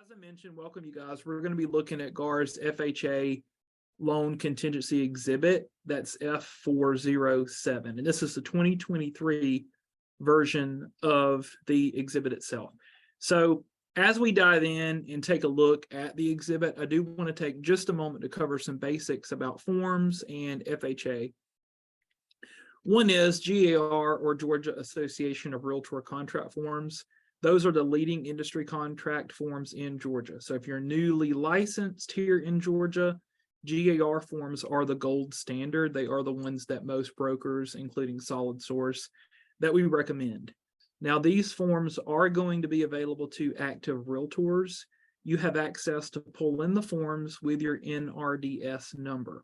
As I mentioned, welcome you guys. We're going to be looking at GAR'S FHA loan contingency exhibit. That's F407. And this is the 2023 version of the exhibit itself. So as we dive in and take a look at the exhibit, I do want to take just a moment to cover some basics about forms and FHA. One is GAR, or Georgia Association of Realtor contract forms. Those are the leading industry contract forms in Georgia. So if you're newly licensed here in Georgia, GAR forms are the gold standard. They are the ones that most brokers, including Solid Source, that we recommend. Now, these forms are going to be available to active realtors. You have access to pull in the forms with your NRDS number.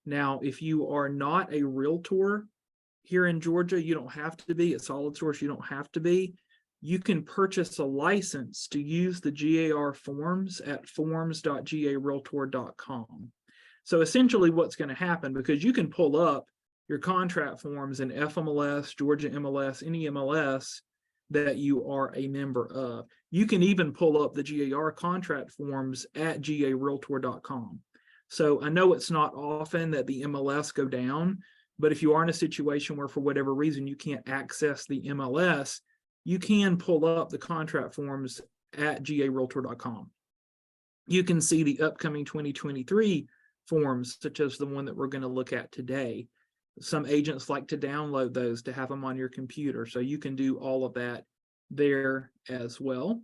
Now, if you are not a realtor here in Georgia, you don't have to be. At Solid Source, you don't have to be. You can purchase a license to use the GAR forms at forms.garealtor.com. So essentially what's going to happen, because you can pull up your contract forms in FMLS, Georgia MLS, any MLS that you are a member of. You can even pull up the GAR contract forms at garealtor.com. So I know it's not often that the MLS go down, but if you are in a situation where for whatever reason you can't access the MLS, you can pull up the contract forms at garealtor.com. You can see the upcoming 2023 forms, such as the one that we're going to look at today. Some agents like to download those to have them on your computer, so you can do all of that there as well.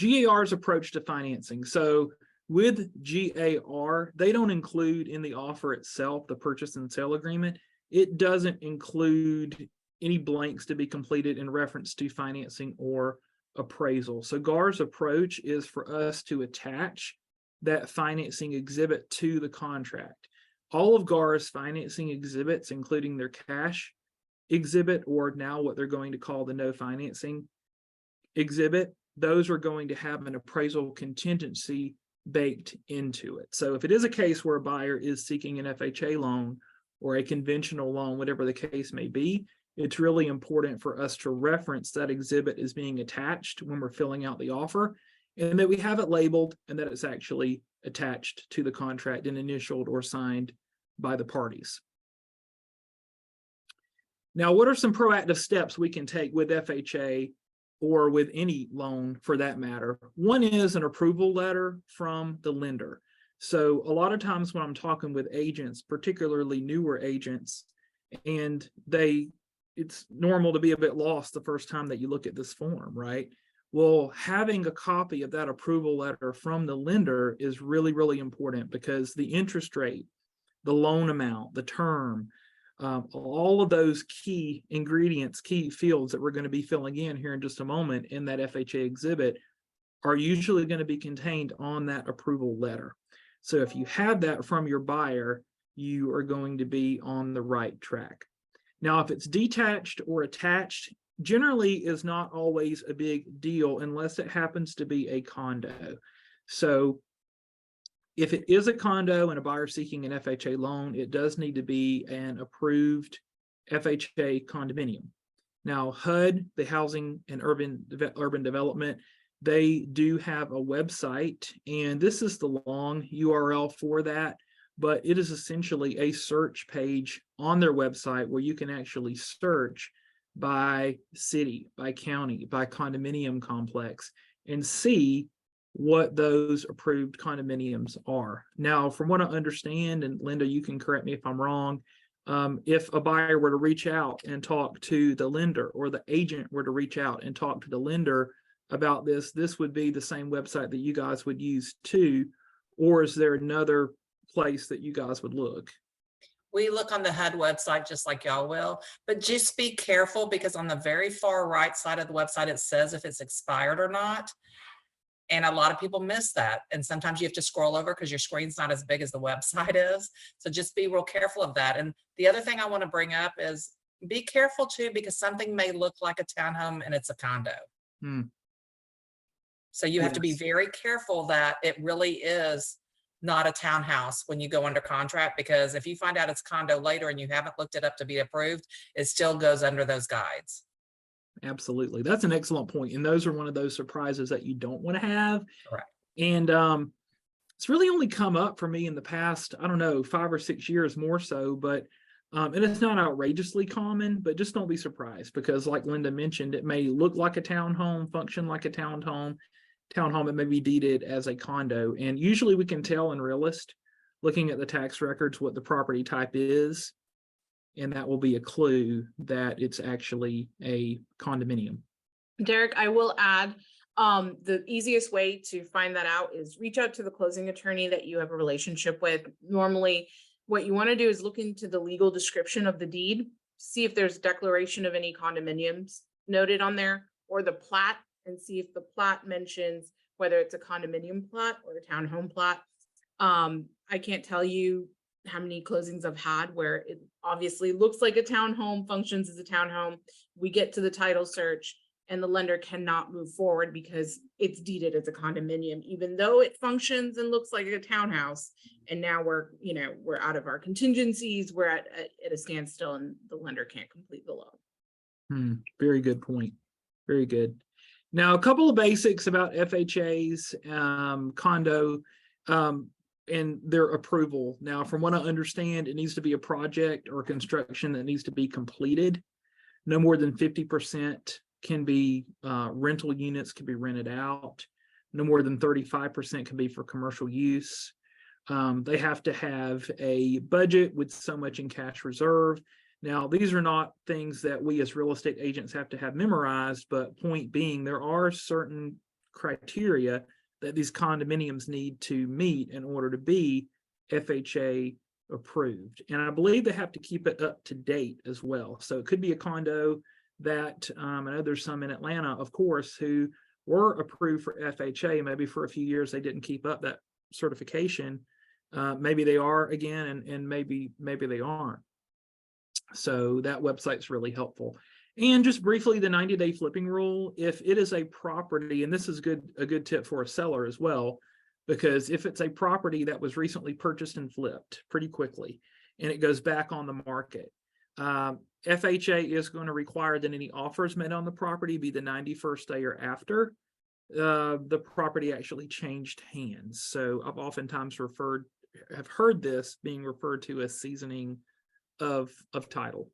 GAR's approach to financing. So with GAR, they don't include in the offer itself the purchase and sale agreement. It doesn't include any blanks to be completed in reference to financing or appraisal. So GAR's approach is for us to attach that financing exhibit to the contract. All of GAR's financing exhibits, including their cash exhibit, or now what they're going to call the no financing exhibit, those are going to have an appraisal contingency baked into it. So if it is a case where a buyer is seeking an FHA loan or a conventional loan, whatever the case may be, it's really important for us to reference that exhibit as being attached when we're filling out the offer, and that we have it labeled and that it's actually attached to the contract and initialed or signed by the parties. Now, what are some proactive steps we can take with FHA or with any loan for that matter? One is an approval letter from the lender. So a lot of times when I'm talking with agents, particularly newer agents, and it's normal to be a bit lost the first time that you look at this form, right? Well, having a copy of that approval letter from the lender is really, really important, because the interest rate, the loan amount, the term, all of those key ingredients, key fields that we're going to be filling in here in just a moment in that FHA exhibit are usually going to be contained on that approval letter. So if you have that from your buyer, you are going to be on the right track. Now, if it's detached or attached, generally is not always a big deal unless it happens to be a condo. So if it is a condo and a buyer seeking an FHA loan, it does need to be an approved FHA condominium. Now, HUD, the Housing and Urban Development, they do have a website, and this is the long URL for that, but it is essentially a search page on their website where you can actually search by city, by county, by condominium complex, and see what those approved condominiums are. Now, from what I understand, and Linda, you can correct me if I'm wrong, if a buyer were to reach out and talk to the lender, or the agent were to reach out and talk to the lender about this would be the same website that you guys would use too, or is there another place that you guys would look? We look on the HUD website just like y'all will, but just be careful, because on the very far right side of the website, it says if it's expired or not. And a lot of people miss that. And sometimes you have to scroll over because your screen's not as big as the website is. So just be real careful of that. And the other thing I want to bring up is be careful too, because something may look like a townhome and it's a condo. So you have to be very careful that it really is not a townhouse when you go under contract, because if you find out it's condo later and you haven't looked it up to be approved, it still goes under those guides. Absolutely. That's an excellent point. And those are one of those surprises that you don't want to have. Correct. And it's really only come up for me in the past, I don't know, 5 or 6 years more so, but and it's not outrageously common, but just don't be surprised because like Linda mentioned, it may look like a townhome, function like a townhome, it may be deeded as a condo. And usually we can tell in Realist, looking at the tax records, what the property type is. And that will be a clue that it's actually a condominium. Derek, I will add, the easiest way to find that out is reach out to the closing attorney that you have a relationship with. Normally, what you want to do is look into the legal description of the deed, see if there's declaration of any condominiums noted on there, or the plat, and see if the plat mentions whether it's a condominium plat or a townhome plat. I can't tell you how many closings I've had where it obviously looks like a townhome, functions as a townhome. We get to the title search and the lender cannot move forward because it's deeded as a condominium, even though it functions and looks like a townhouse. And now we're out of our contingencies, we're at a standstill and the lender can't complete the loan. Very good point. Very good. Now, a couple of basics about FHA's condo and their approval. Now, from what I understand, it needs to be a project or construction that needs to be completed. No more than 50% can be rental units, can be rented out. No more than 35% can be for commercial use. They have to have a budget with so much in cash reserve. Now, these are not things that we as real estate agents have to have memorized, but point being, there are certain criteria that these condominiums need to meet in order to be FHA approved. And I believe they have to keep it up to date as well. So it could be a condo that, I know there's some in Atlanta, of course, who were approved for FHA. Maybe for a few years they didn't keep up that certification. Maybe they are again, and maybe they aren't. So that website's really helpful. And just briefly, the 90-day flipping rule, if it is a property, and this is a good tip for a seller as well, because if it's a property that was recently purchased and flipped pretty quickly, and it goes back on the market, FHA is going to require that any offers made on the property be the 91st day or after the property actually changed hands. So I've oftentimes have heard this being referred to as seasoning of title.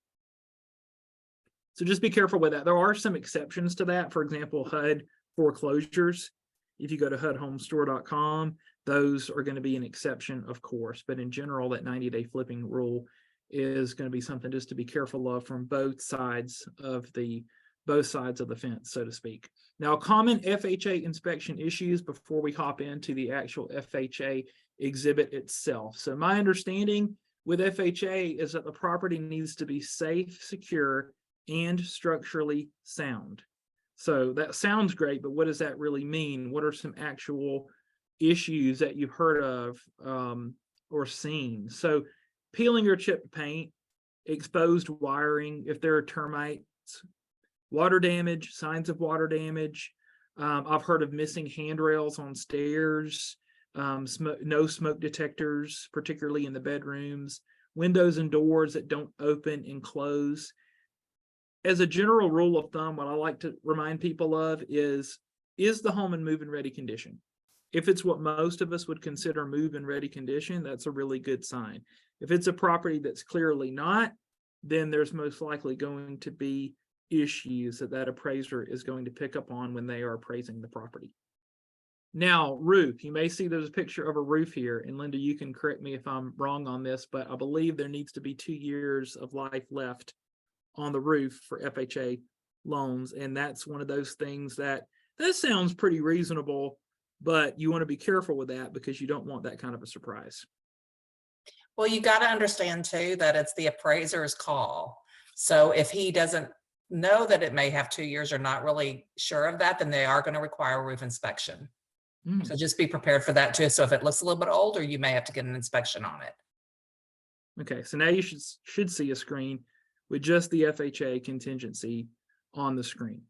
So just be careful with that. There are some exceptions to that. For example, HUD foreclosures. If you go to HUDhomestore.com, those are going to be an exception, of course. But in general, that 90-day flipping rule is going to be something just to be careful of from both sides of the fence, so to speak. Now, common FHA inspection issues before we hop into the actual FHA exhibit itself. So my understanding with FHA is that the property needs to be safe, secure, and structurally sound. So that sounds great, but what does that really mean? What are some actual issues that you've heard of or seen? So peeling or chipped paint, exposed wiring, if there are termites, water damage, signs of water damage. I've heard of missing handrails on stairs, no smoke detectors, particularly in the bedrooms, windows and doors that don't open and close. As a general rule of thumb, what I like to remind people of is the home in move-in ready condition? If it's what most of us would consider move-in ready condition, that's a really good sign. If it's a property that's clearly not, then there's most likely going to be issues that appraiser is going to pick up on when they are appraising the property. Now, roof, you may see there's a picture of a roof here, and Linda, you can correct me if I'm wrong on this, but I believe there needs to be 2 years of life left on the roof for FHA loans. And that's one of those things that sounds pretty reasonable, but you want to be careful with that because you don't want that kind of a surprise. Well, you got to understand too, that it's the appraiser's call. So if he doesn't know that it may have 2 years or not really sure of that, then they are going to require a roof inspection. So just be prepared for that too. So if it looks a little bit older, you may have to get an inspection on it. Okay, so now you should see a screen with just the FHA contingency on the screen.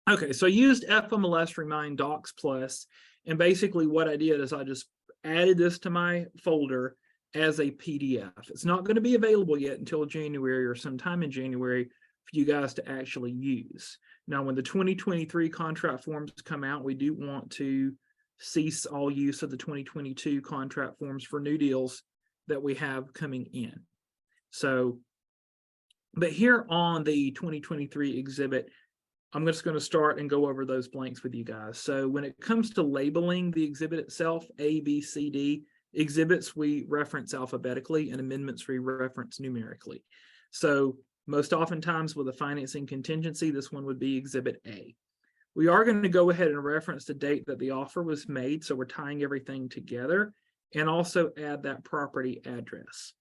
Okay, so I used FMLS Remind Docs Plus, and basically what I did is I just added this to my folder as a PDF. It's not going to be available yet until January or sometime in January for you guys to actually use. Now, when the 2023 contract forms come out, we do want to cease all use of the 2022 contract forms for new deals that we have coming in. So, but here on the 2023 exhibit, I'm just going to start and go over those blanks with you guys. So when it comes to labeling the exhibit itself, A, B, C, D, exhibits we reference alphabetically and amendments we reference numerically. So most oftentimes with a financing contingency, this one would be exhibit A. We are going to go ahead and reference the date that the offer was made, so we're tying everything together, and also add that property address.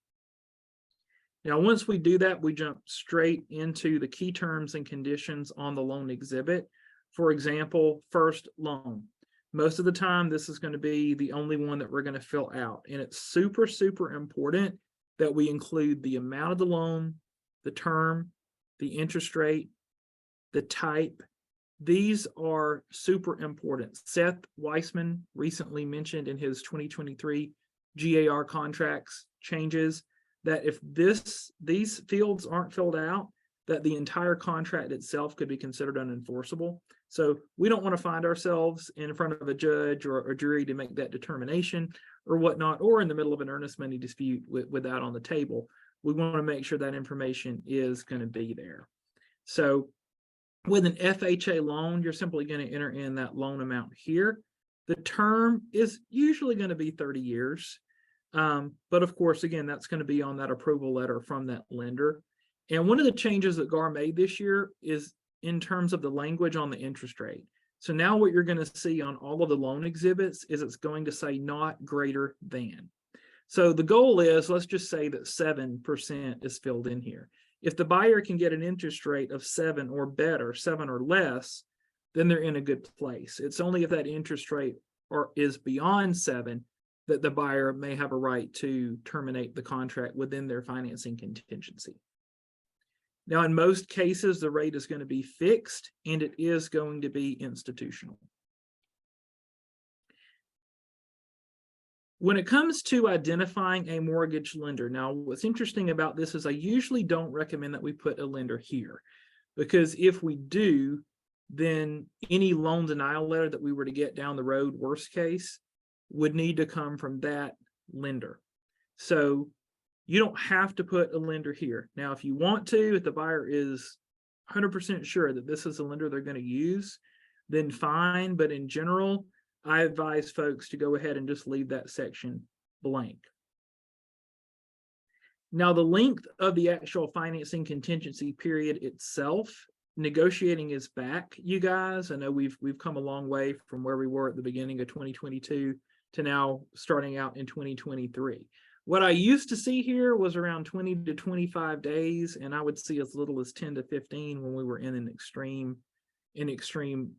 Now, once we do that, we jump straight into the key terms and conditions on the loan exhibit. For example, first loan. Most of the time, this is going to be the only one that we're going to fill out. And it's super, super important that we include the amount of the loan, the term, the interest rate, the type. These are super important. Seth Weissman recently mentioned in his 2023 GAR contracts changes that if these fields aren't filled out, that the entire contract itself could be considered unenforceable. So we don't want to find ourselves in front of a judge or a jury to make that determination or whatnot, or in the middle of an earnest money dispute with that on the table. We want to make sure that information is going to be there. So with an FHA loan, you're simply going to enter in that loan amount here. The term is usually going to be 30 years. But of course, again, that's going to be on that approval letter from that lender. And one of the changes that GAR made this year is in terms of the language on the interest rate. So now what you're going to see on all of the loan exhibits is it's going to say not greater than. So the goal is, let's just say that 7% is filled in here. If the buyer can get an interest rate of 7 or better, 7 or less, then they're in a good place. It's only if that interest rate is beyond 7 that the buyer may have a right to terminate the contract within their financing contingency. Now, in most cases, the rate is going to be fixed and it is going to be institutional. When it comes to identifying a mortgage lender, now what's interesting about this is I usually don't recommend that we put a lender here, because if we do, then any loan denial letter that we were to get down the road, worst case, would need to come from that lender. So you don't have to put a lender here. Now, if you want to, if the buyer is 100% sure that this is the lender they're going to use, then fine. But in general, I advise folks to go ahead and just leave that section blank. Now, the length of the actual financing contingency period itself, negotiating is back, you guys. I know we've come a long way from where we were at the beginning of 2022 to now starting out in 2023. What I used to see here was around 20 to 25 days, and I would see as little as 10 to 15 when we were in an extreme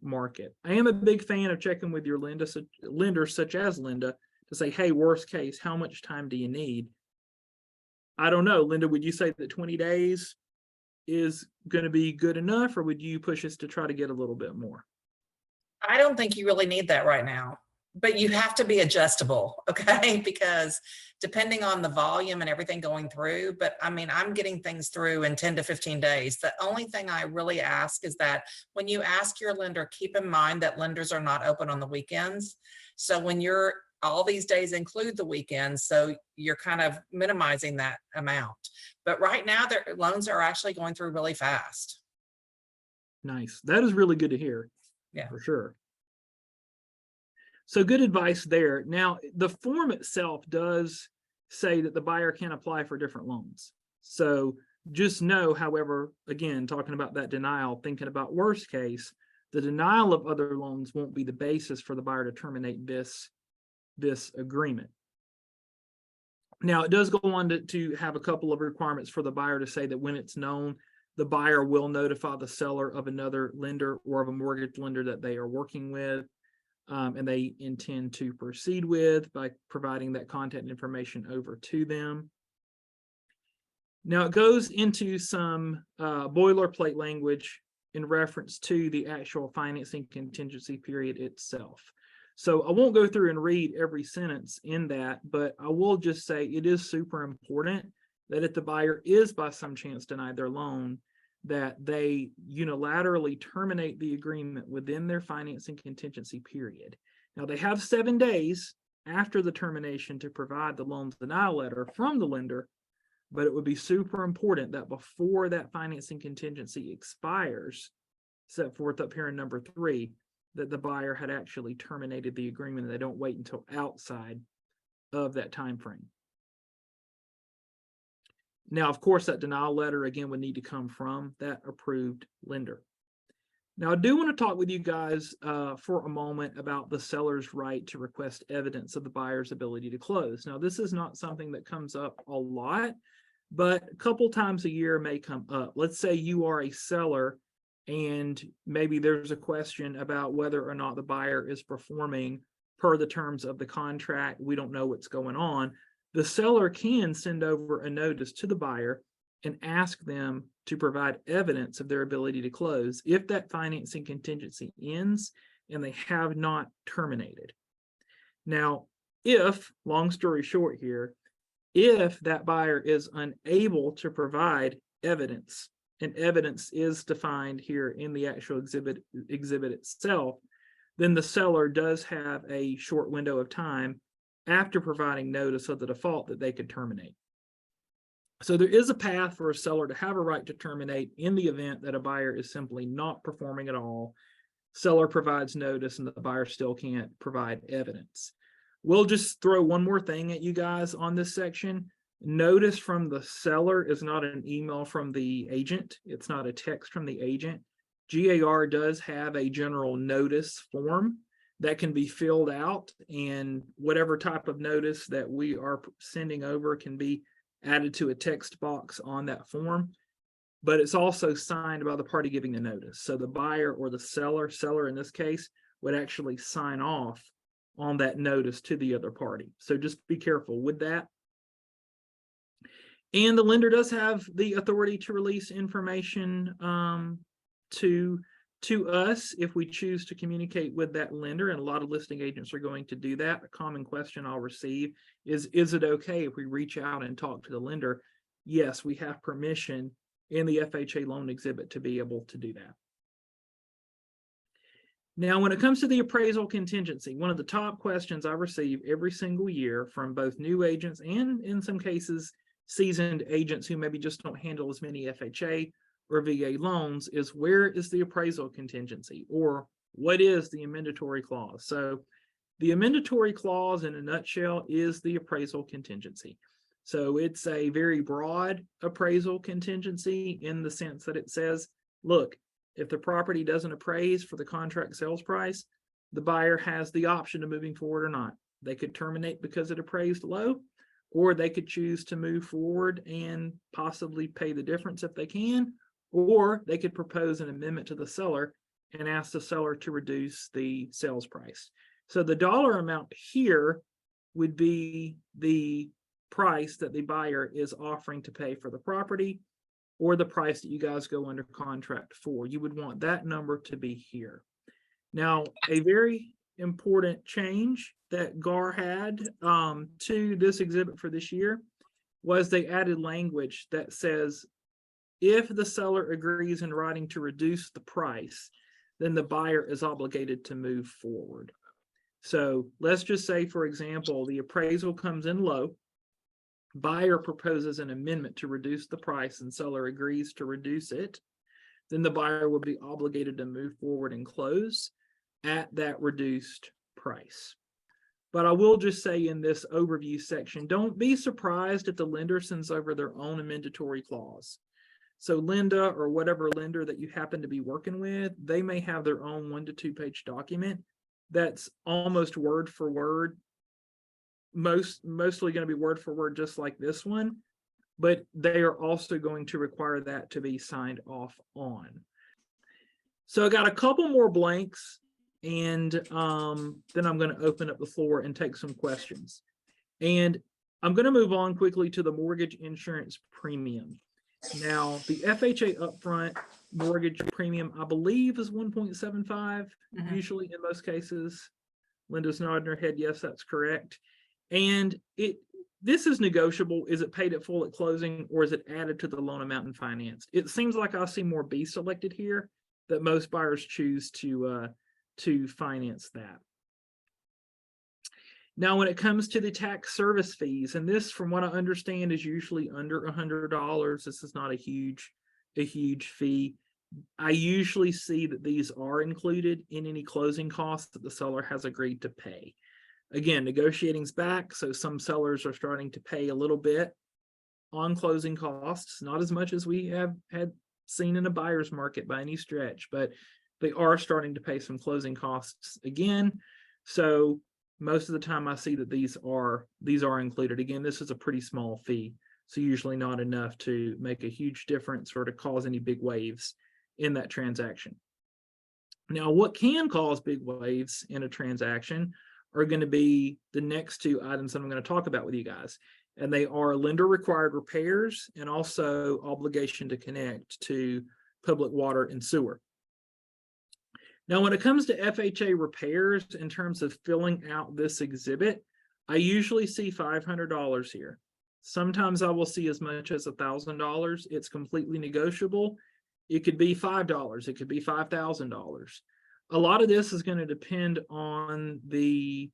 market. I am a big fan of checking with your lenders such as Linda to say, hey, worst case, how much time do you need? I don't know, Linda, would you say that 20 days is going to be good enough, or would you push us to try to get a little bit more? I don't think you really need that right now, but you have to be adjustable, okay? Because depending on the volume and everything going through, but I mean, I'm getting things through in 10 to 15 days. The only thing I really ask is that when you ask your lender, keep in mind that lenders are not open on the weekends. So when you're, all these days include the weekends, so you're kind of minimizing that amount. But right now, their loans are actually going through really fast. Nice. That is really good to hear. Yeah, for sure. So good advice there. Now, the form itself does say that the buyer can apply for different loans. So just know, however, again, talking about that denial, thinking about worst case, the denial of other loans won't be the basis for the buyer to terminate this agreement. Now, it does go on to have a couple of requirements for the buyer to say that when it's known, the buyer will notify the seller of another lender or of a mortgage lender that they are working with. And they intend to proceed with by providing that contact information over to them. Now it goes into some boilerplate language in reference to the actual financing contingency period itself. So I won't go through and read every sentence in that, but I will just say it is super important that if the buyer is by some chance denied their loan, that they unilaterally terminate the agreement within their financing contingency period. Now, they have 7 days after the termination to provide the loan denial letter from the lender, but it would be super important that before that financing contingency expires, set forth up here in number 3, that the buyer had actually terminated the agreement and they don't wait until outside of that time frame. Now, of course, that denial letter again would need to come from that approved lender. Now, I do want to talk with you guys for a moment about the seller's right to request evidence of the buyer's ability to close. Now, this is not something that comes up a lot, but a couple times a year may come up. Let's say you are a seller and maybe there's a question about whether or not the buyer is performing per the terms of the contract. We don't know what's going on. The seller can send over a notice to the buyer and ask them to provide evidence of their ability to close if that financing contingency ends and they have not terminated. Now, if, long story short here, if that buyer is unable to provide evidence, and evidence is defined here in the actual exhibit itself, then the seller does have a short window of time after providing notice of the default that they could terminate. So there is a path for a seller to have a right to terminate in the event that a buyer is simply not performing at all. Seller provides notice and the buyer still can't provide evidence. We'll just throw one more thing at you guys on this section. Notice from the seller is not an email from the agent. It's not a text from the agent. GAR does have a general notice form that can be filled out, and whatever type of notice that we are sending over can be added to a text box on that form, but it's also signed by the party giving the notice. So the buyer or the seller in this case, would actually sign off on that notice to the other party. So just be careful with that. And the lender does have the authority to release information to us if we choose to communicate with that lender, and a lot of listing agents are going to do that. A common question I'll receive is it okay if we reach out and talk to the lender? Yes, we have permission in the FHA loan exhibit to be able to do that. Now, when it comes to the appraisal contingency, one of the top questions I receive every single year from both new agents and, in some cases, seasoned agents who maybe just don't handle as many FHA or VA loans is, where is the appraisal contingency, or what is the amendatory clause? So the amendatory clause in a nutshell is the appraisal contingency. So it's a very broad appraisal contingency in the sense that it says, look, if the property doesn't appraise for the contract sales price, the buyer has the option of moving forward or not. They could terminate because it appraised low, or they could choose to move forward and possibly pay the difference if they can, or they could propose an amendment to the seller and ask the seller to reduce the sales price. So the dollar amount here would be the price that the buyer is offering to pay for the property, or the price that you guys go under contract for. You would want that number to be here. Now, a very important change that GAR had to this exhibit for this year was they added language that says, if the seller agrees in writing to reduce the price, then the buyer is obligated to move forward. So let's just say, for example, the appraisal comes in low, buyer proposes an amendment to reduce the price and seller agrees to reduce it, then the buyer will be obligated to move forward and close at that reduced price. But I will just say in this overview section, don't be surprised if the lender sends over their own amendatory clause. So Linda, or whatever lender that you happen to be working with, they may have their own 1 to 2 page document that's almost word for word, mostly going to be word for word, just like this one, but they are also going to require that to be signed off on. So I got a couple more blanks, and then I'm going to open up the floor and take some questions. And I'm going to move on quickly to the mortgage insurance premium. Now, the FHA upfront mortgage premium, I believe, is 1.75, usually in most cases. Linda's nodding her head, yes, that's correct. And this is negotiable. Is it paid at full at closing, or is it added to the loan amount and financed? It seems like I see more B selected here, that most buyers choose to finance that. Now, when it comes to the tax service fees, and this, from what I understand, is usually under $100. This is not a huge fee. I usually see that these are included in any closing costs that the seller has agreed to pay. Again, negotiating's back, so some sellers are starting to pay a little bit on closing costs, not as much as we have had seen in a buyer's market by any stretch, but they are starting to pay some closing costs again. So most of the time I see that these are included. Again, this is a pretty small fee, so usually not enough to make a huge difference or to cause any big waves in that transaction. Now, what can cause big waves in a transaction are going to be the next two items that I'm going to talk about with you guys. And they are lender required repairs and also obligation to connect to public water and sewer. Now, when it comes to FHA repairs, in terms of filling out this exhibit, I usually see $500 here. Sometimes I will see as much as $1,000. It's completely negotiable. It could be $5. It could be $5,000. A lot of this is going to depend on the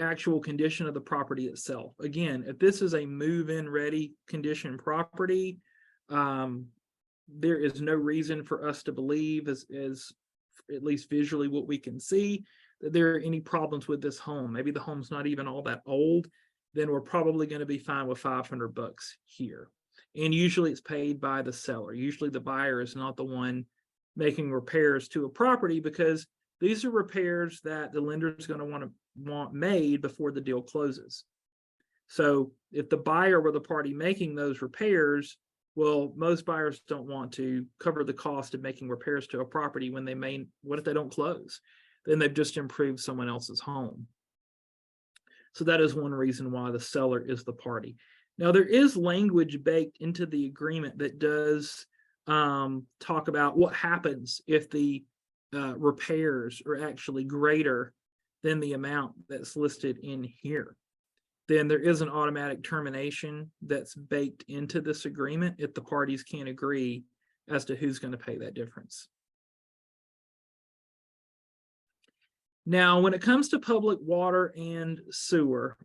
actual condition of the property itself. Again, if this is a move-in ready condition property, there is no reason for us to believe, as at least visually what we can see, that there are any problems with this home. Maybe the home's not even all that old, then we're probably going to be fine with $500 here. And usually it's paid by the seller. Usually the buyer is not the one making repairs to a property, because these are repairs that the lender is going to want made before the deal closes. So if the buyer were the party making those repairs, well, most buyers don't want to cover the cost of making repairs to a property when what if they don't close? Then they've just improved someone else's home. So that is one reason why the seller is the party. Now, there is language baked into the agreement that does talk about what happens if the repairs are actually greater than the amount that's listed in here. Then there is an automatic termination that's baked into this agreement if the parties can't agree as to who's going to pay that difference. Now, when it comes to public water and sewer,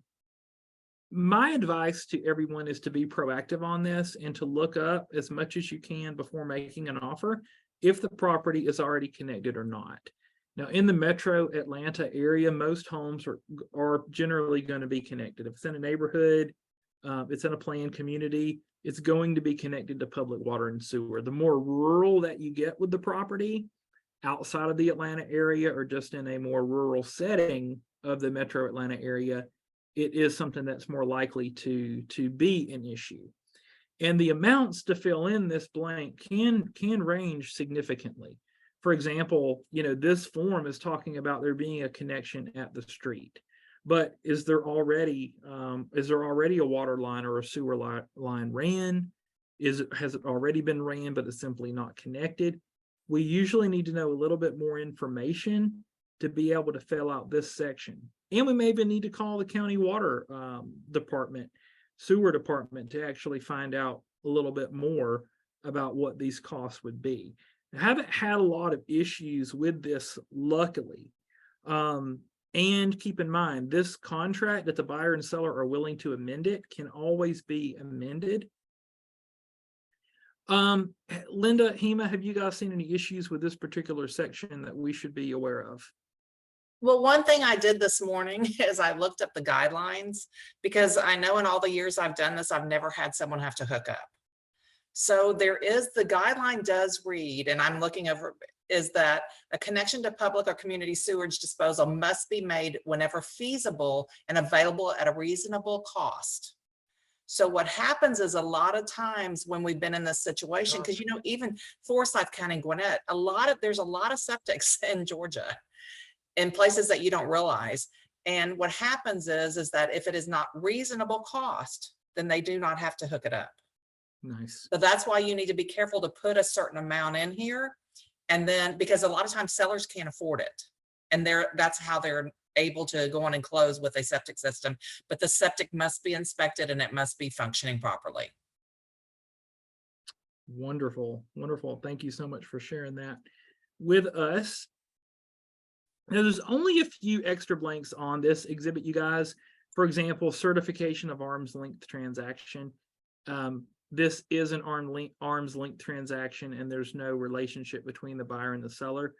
my advice to everyone is to be proactive on this and to look up as much as you can before making an offer if the property is already connected or not. Now, in the metro Atlanta area, most homes are generally going to be connected. If it's in a neighborhood, it's in a planned community, it's going to be connected to public water and sewer. The more rural that you get with the property outside of the Atlanta area, or just in a more rural setting of the metro Atlanta area, it is something that's more likely to be an issue. And the amounts to fill in this blank can range significantly. For example, this form is talking about there being a connection at the street, but is there already a water line or a sewer line ran? Has it already been ran, but it's simply not connected? We usually need to know a little bit more information to be able to fill out this section. And we may even need to call the county water department, sewer department, to actually find out a little bit more about what these costs would be. I haven't had a lot of issues with this, luckily. And keep in mind, this contract, that the buyer and seller are willing to amend it, can always be amended. Linda, Heema, have you guys seen any issues with this particular section that we should be aware of? Well, one thing I did this morning is I looked up the guidelines, because I know in all the years I've done this, I've never had someone have to hook up. So the guideline does read, and I'm looking over, is that a connection to public or community sewage disposal must be made whenever feasible and available at a reasonable cost. So what happens is, a lot of times when we've been in this situation, because even Forsyth County, Gwinnett, there's a lot of septics in Georgia, in places that you don't realize. And what happens is that if it is not reasonable cost, then they do not have to hook it up. Nice. So that's why you need to be careful to put a certain amount in here. And then, because a lot of times sellers can't afford it, and that's how they're able to go on and close with a septic system, but the septic must be inspected and it must be functioning properly. Wonderful, wonderful. Thank you so much for sharing that with us. Now, there's only a few extra blanks on this exhibit, you guys. For example, certification of arm's length transaction. This is an arm's length transaction, and there's no relationship between the buyer and the seller.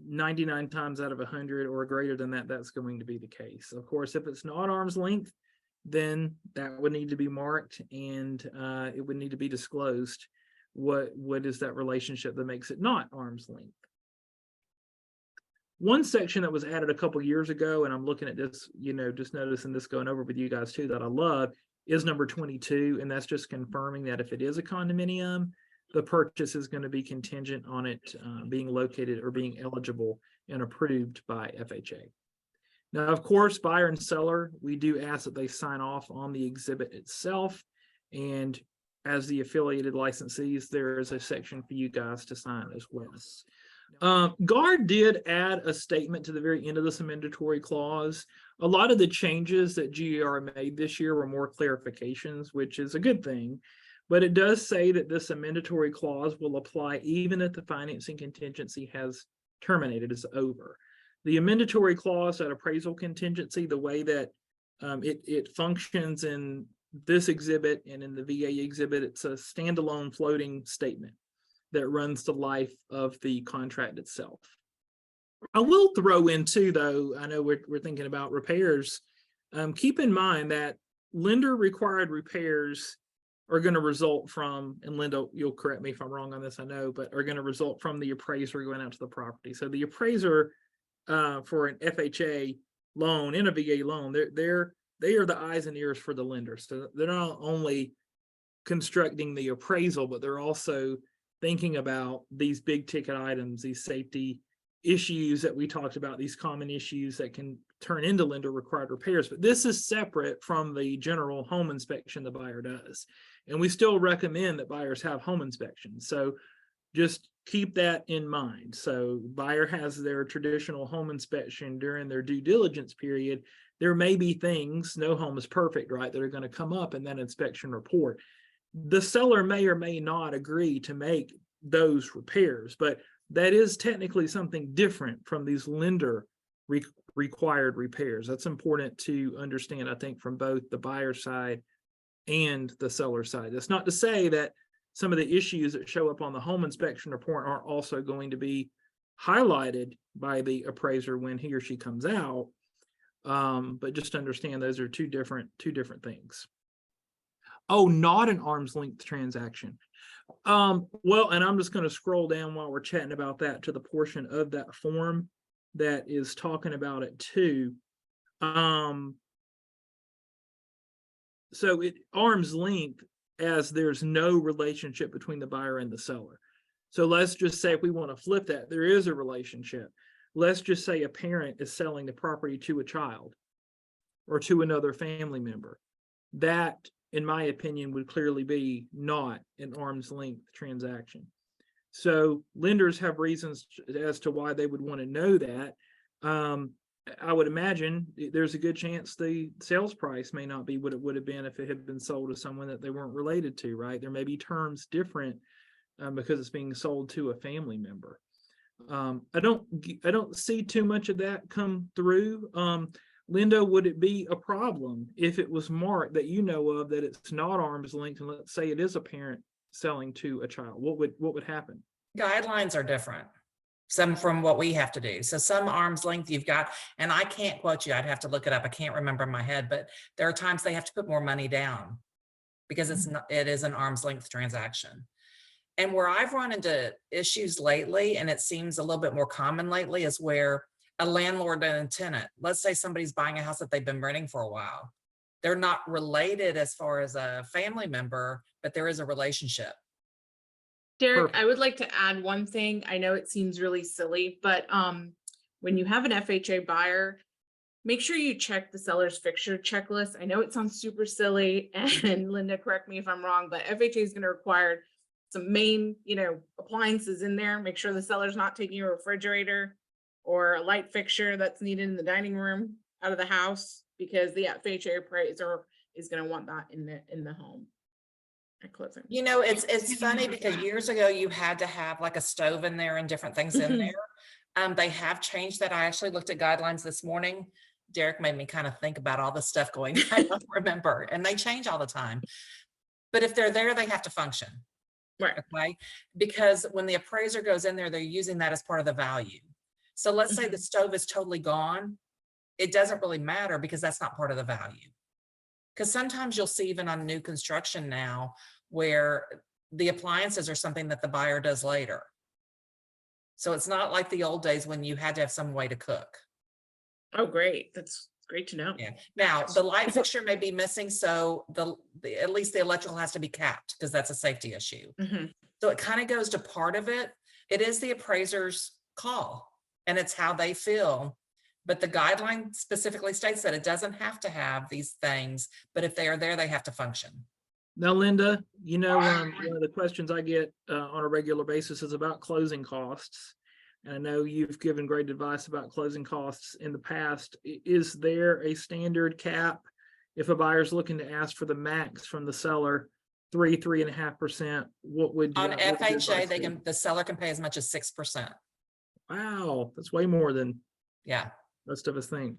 99 times out of 100 or greater than that, that's going to be the case. Of course, if it's not arm's length, then that would need to be marked, and it would need to be disclosed. What is that relationship that makes it not arm's length? One section that was added a couple years ago, and I'm looking at this, just noticing this going over with you guys too, that I love, is number 22, and that's just confirming that if it is a condominium, the purchase is going to be contingent on it being located or being eligible and approved by FHA. Now, of course, buyer and seller, we do ask that they sign off on the exhibit itself, and as the affiliated licensees, there is a section for you guys to sign as well. GAR did add a statement to the very end of this amendatory clause. A lot of the changes that GAR made this year were more clarifications, which is a good thing. But it does say that this amendatory clause will apply even if the financing contingency has terminated, is over. The amendatory clause, that appraisal contingency, the way that it functions in this exhibit and in the VA exhibit, it's a standalone floating statement that runs the life of the contract itself. I will throw in too, though, I know we're thinking about repairs. Keep in mind that lender required repairs are going to result from, and Linda, you'll correct me if I'm wrong on this, I know, but are going to result from the appraiser going out to the property. So the appraiser for an FHA loan and a VA loan, they are the eyes and ears for the lender. So they're not only constructing the appraisal, but they're also thinking about these big ticket items, these safety issues that we talked about, these common issues that can turn into lender required repairs. But this is separate from the general home inspection the buyer does. And we still recommend that buyers have home inspections. So just keep that in mind. So buyer has their traditional home inspection during their due diligence period. There may be things, no home is perfect, right, that are going to come up in that inspection report. The seller may or may not agree to make those repairs, but that is technically something different from these lender required repairs. That's important to understand, I think, from both the buyer side and the seller side. That's not to say that some of the issues that show up on the home inspection report aren't also going to be highlighted by the appraiser when he or she comes out, but just understand those are two different things. Oh, not an arm's length transaction. Well, and I'm just going to scroll down while we're chatting about that to the portion of that form that is talking about it too. So arm's length, as there's no relationship between the buyer and the seller. So let's just say, if we want to flip that, there is a relationship. Let's just say a parent is selling the property to a child or to another family member. That, in my opinion, would clearly be not an arm's length transaction. So lenders have reasons as to why they would want to know that. I would imagine there's a good chance the sales price may not be what it would have been if it had been sold to someone that they weren't related to, right? There may be terms different because it's being sold to a family member. I don't see too much of that come through. Linda, would it be a problem if it was marked that you know of that it's not arm's length, and let's say it is a parent selling to a child? What would happen? Guidelines are different. Some from what we have to do. So some arm's length you've got, and I can't quote you, I'd have to look it up. I can't remember in my head, but there are times they have to put more money down because it is an arm's length transaction. And where I've run into issues lately, and it seems a little bit more common lately, is where a landlord and a tenant, let's say somebody's buying a house that they've been renting for a while. They're not related as far as a family member, but there is a relationship. Derek, Perfect. I would like to add one thing. I know it seems really silly, but when you have an FHA buyer, make sure you check the seller's fixture checklist. I know it sounds super silly, and Linda, correct me if I'm wrong, but FHA is going to require some main, appliances in there. Make sure the seller's not taking your refrigerator or a light fixture that's needed in the dining room out of the house, because the FHA appraiser is gonna want that in the home at closing. You know, it's funny because years ago you had to have like a stove in there and different things in there. They have changed that. I actually looked at guidelines this morning. Derek made me kind of think about all the stuff going, I don't remember, and they change all the time. But if they're there, they have to function. Right. Okay. Because when the appraiser goes in there, they're using that as part of the value. So let's say the stove is totally gone. It doesn't really matter because that's not part of the value. Because sometimes you'll see even on new construction now where the appliances are something that the buyer does later. So it's not like the old days when you had to have some way to cook. Oh, great. That's great to know. Yeah. Now the light fixture may be missing, so at least the electrical has to be capped because that's a safety issue. So it kind of goes to part of it. It is the appraiser's call and it's how they feel. But the guideline specifically states that it doesn't have to have these things, but if they are there, they have to function. Now, Linda, you know, one of the questions I get on a regular basis is about closing costs. And I know you've given great advice about closing costs in the past. Is there a standard cap if a buyer's looking to ask for the max from the seller, 3.5%? What would On what would your FHA, advice be? the seller can pay as much as 6%. Wow, that's way more than Yeah. most of us think.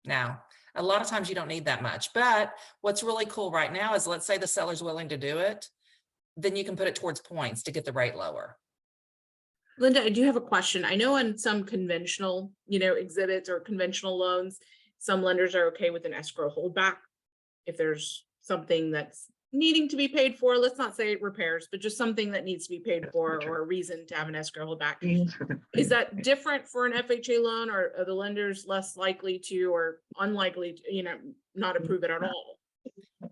Now, a lot of times you don't need that much, but what's really cool right now is let's say the seller's willing to do it, then you can put it towards points to get the rate lower. Linda, I do have a question. I know on some conventional, exhibits or conventional loans, some lenders are okay with an escrow holdback. If there's something that's needing to be paid for, let's not say repairs, but just something that needs to be paid for or a reason to have an escrow holdback. Is that different for an FHA loan, or are the lenders less likely to or unlikely to, not approve it at all?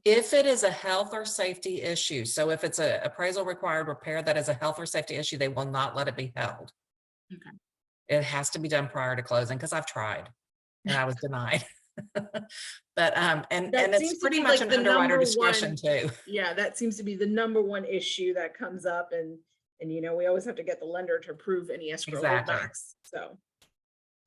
If it is a health or safety issue, so if it's an appraisal required repair that is a health or safety issue, they will not let it be held. Okay. It has to be done prior to closing because I've tried and I was denied. But and it's pretty much an underwriter discretion too. Yeah, that seems to be the number one issue that comes up, and we always have to get the lender to approve any escrow holdbacks. So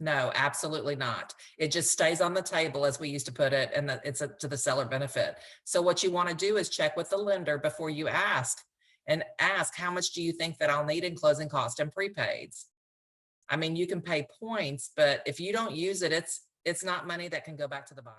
no, absolutely not. It just stays on the table, as we used to put it, and it's to the seller benefit. So what you want to do is check with the lender before you ask, and ask, how much do you think that I'll need in closing costs and prepaids? I mean, you can pay points, but if you don't use it, it's not money that can go back to the buyer.